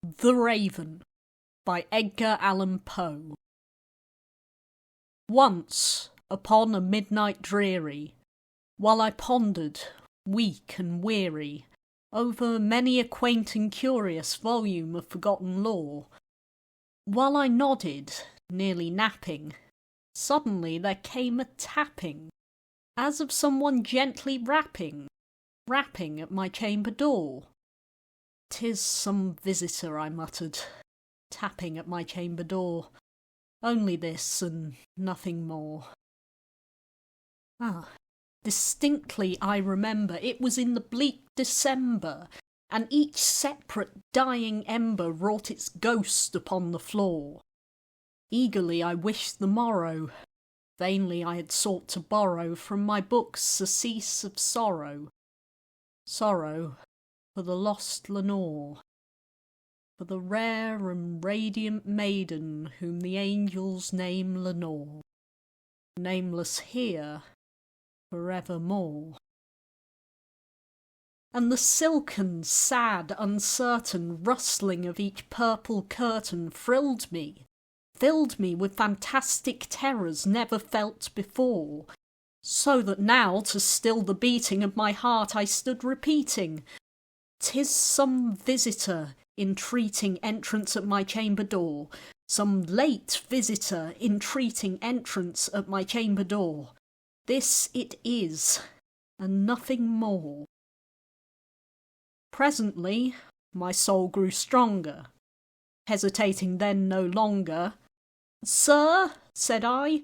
The Raven by Edgar Allan Poe. Once, upon a midnight dreary, while I pondered, weak and weary, over many a quaint and curious volume of forgotten lore, while I nodded, nearly napping, suddenly there came a tapping, as of someone gently rapping at my chamber door. "'Tis some visitor," I muttered, tapping at my chamber door. "Only this, and nothing more." Distinctly I remember it was in the bleak December, and each separate dying ember wrought its ghost upon the floor. Eagerly I wished the morrow. Vainly I had sought to borrow from my books surcease of sorrow. Sorrow for the lost Lenore, for the rare and radiant maiden whom the angels name Lenore, nameless here forevermore. And the silken, sad, uncertain rustling of each purple curtain filled me with fantastic terrors never felt before, so that now, to still the beating of my heart, I stood repeating, "'Tis some visitor entreating entrance at my chamber door, some late visitor entreating entrance at my chamber door. This it is, and nothing more." Presently my soul grew stronger, hesitating then no longer. "Sir," said I,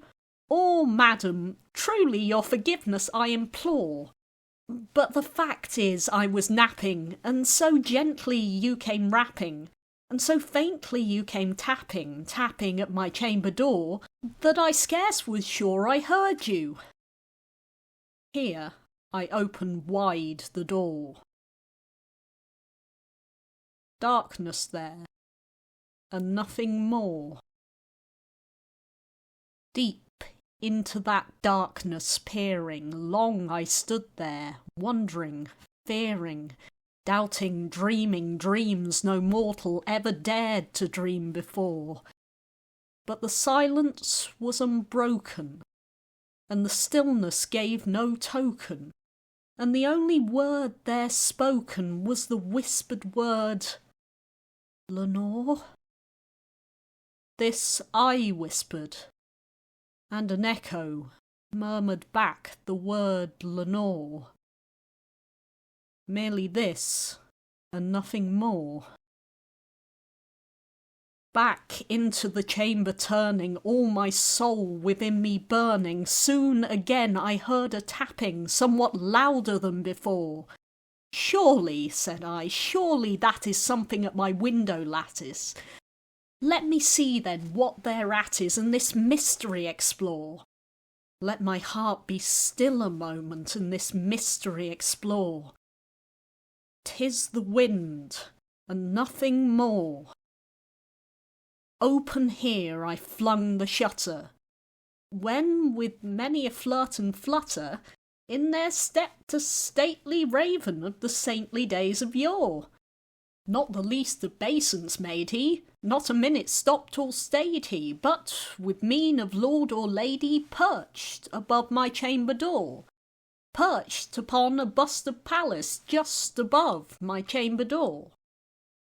"or madam, truly your forgiveness I implore. But the fact is I was napping, and so gently you came rapping, and so faintly you came tapping at my chamber door, that I scarce was sure I heard you." Here I opened wide the door. Darkness there, and nothing more. Deep into that darkness peering, long I stood there, wondering, fearing, doubting, dreaming dreams no mortal ever dared to dream before. But the silence was unbroken, and the stillness gave no token, and the only word there spoken was the whispered word, "Lenore?" This I whispered, and an echo murmured back the word Lenore. Merely this, and nothing more. Back into the chamber turning, all my soul within me burning, soon again I heard a tapping, somewhat louder than before. "Surely," said I, "surely that is something at my window lattice. Let me see then what thereat is, and this mystery explore. Let my heart be still a moment, and this mystery explore. 'Tis the wind, and nothing more." Open here I flung the shutter, when, with many a flirt and flutter, in there stepped a stately raven of the saintly days of yore. Not the least obeisance made he, not a minute stopped or stayed he, but, with mien of lord or lady, perched above my chamber door, perched upon a bust of Pallas just above my chamber door,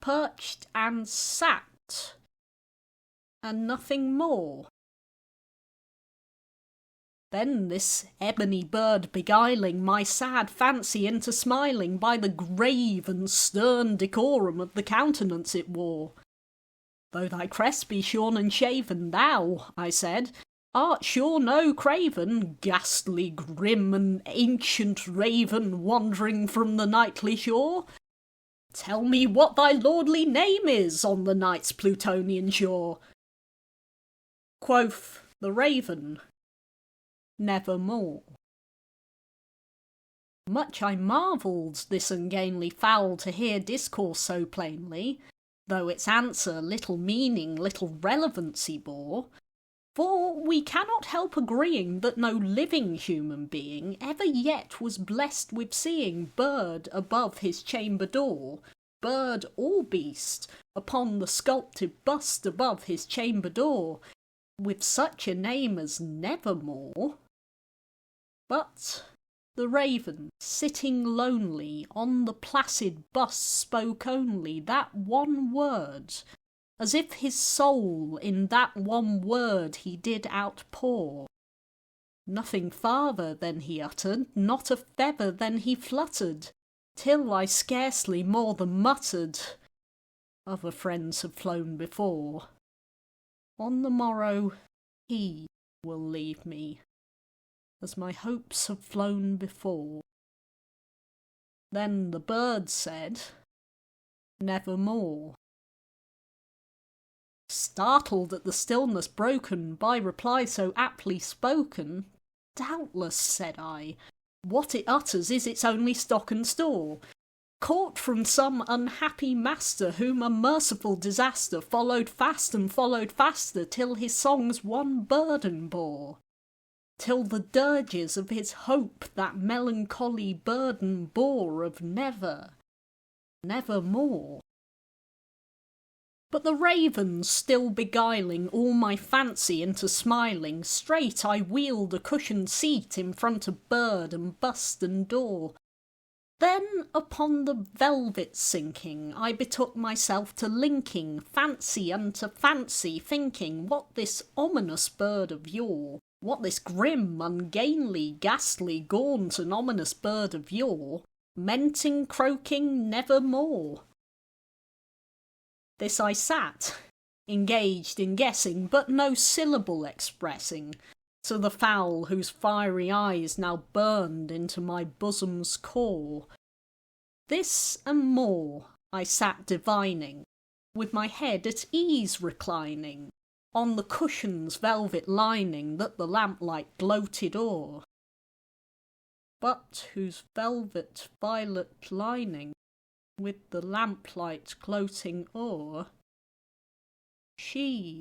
perched and sat, and nothing more. Then this ebony bird beguiling my sad fancy into smiling by the grave and stern decorum of the countenance it wore. "Though thy crest be shorn and shaven, thou," I said, "art sure no craven, ghastly, grim, and ancient raven wandering from the nightly shore. Tell me what thy lordly name is on the night's Plutonian shore." Quoth the raven, "Nevermore." Much I marvelled this ungainly fowl to hear discourse so plainly, though its answer little meaning, little relevancy bore. For we cannot help agreeing that no living human being ever yet was blessed with seeing bird above his chamber door, bird or beast, upon the sculpted bust above his chamber door, with such a name as Nevermore. But the raven, sitting lonely on the placid bust, spoke only that one word, as if his soul in that one word he did outpour. Nothing farther than he uttered, not a feather than he fluttered, till I scarcely more than muttered, "Other friends have flown before. On the morrow he will leave me, as my hopes have flown before." Then the bird said, "Nevermore." Startled at the stillness broken by reply so aptly spoken, "Doubtless," said I, "what it utters is its only stock and store, caught from some unhappy master whom a merciful disaster followed fast and followed faster, till his songs one burden bore, till the dirges of his hope that melancholy burden bore of never, nevermore." But the raven still beguiling all my fancy into smiling, straight I wheeled a cushioned seat in front of bird and bust and door. Then upon the velvet sinking, I betook myself to linking fancy unto fancy, thinking what this ominous bird of yore, what this grim, ungainly, ghastly, gaunt and ominous bird of yore, meant in croaking nevermore. This I sat, engaged in guessing, but no syllable expressing, to the fowl whose fiery eyes now burned into my bosom's core. This and more I sat divining, with my head at ease reclining, on the cushion's velvet lining that the lamplight gloated o'er, but whose velvet violet lining, with the lamplight gloating o'er, she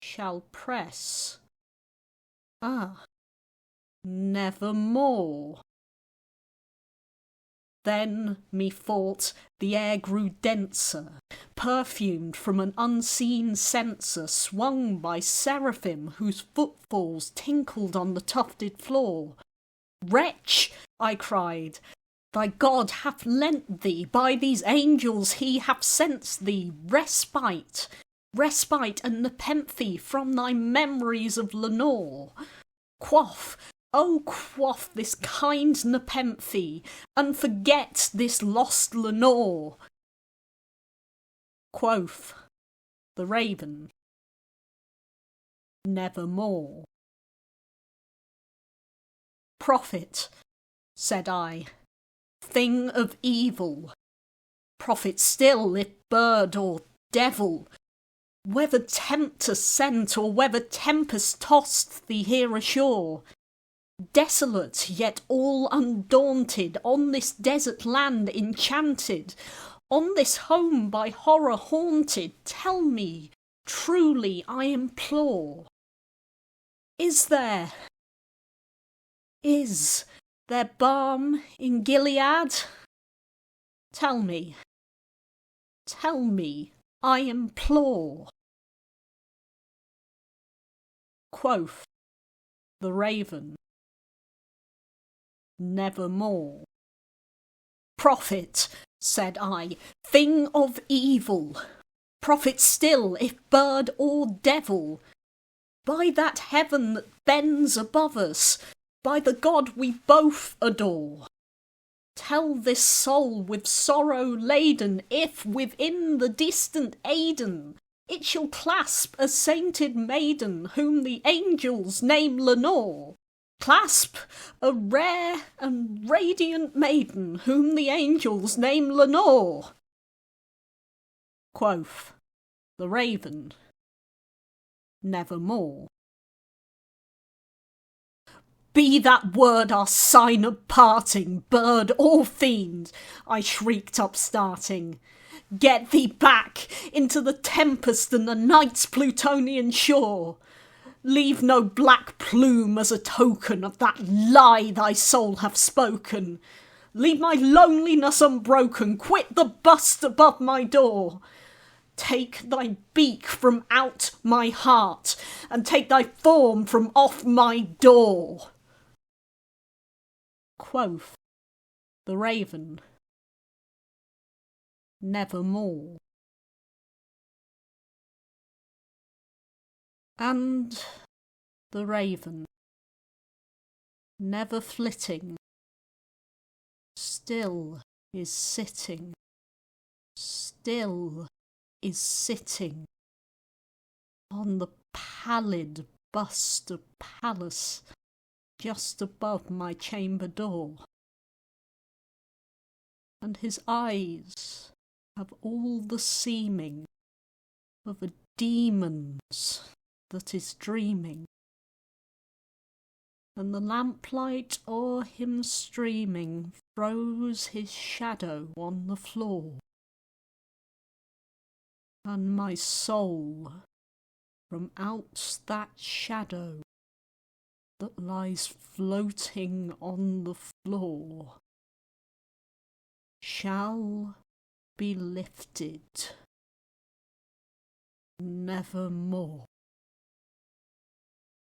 shall press, nevermore. Then, methought, the air grew denser, perfumed from an unseen censer, swung by seraphim whose footfalls tinkled on the tufted floor. "Wretch," I cried, "thy God hath lent thee, by these angels he hath sent thee, respite and nepenthe from thy memories of Lenore. Quaff, oh quaff this kind nepenthe, and forget this lost Lenore." Quoth the raven, "Nevermore." "Prophet," said I, "thing of evil, prophet still if bird or devil, whether tempter sent or whether tempest tossed thee here ashore, desolate yet all undaunted, on this desert land enchanted, on this home by horror haunted, tell me, truly I implore, is there balm in Gilead? Tell me, I implore." Quoth the raven, "Nevermore." "Prophet," said I, "thing of evil, prophet still if bird or devil, by that heaven that bends above us, by the God we both adore, tell this soul with sorrow laden if within the distant Aidenn it shall clasp a sainted maiden whom the angels name Lenore, clasp a rare and radiant maiden whom the angels name Lenore." Quoth the raven, "Nevermore." "Be that word our sign of parting, bird or fiend," I shrieked upstarting. "Get thee back into the tempest and the night's Plutonian shore. Leave no black plume as a token of that lie thy soul hath spoken. Leave my loneliness unbroken, quit the bust above my door. Take thy beak from out my heart, and take thy form from off my door. Quoth the raven, nevermore. And the raven, never flitting, still is sitting, still is sitting on the pallid bust of Pallas just above my chamber door. And his eyes have all the seeming of a demon's that is dreaming, and the lamplight o'er him streaming throws his shadow on the floor, and my soul from out that shadow that lies floating on the floor shall be lifted nevermore.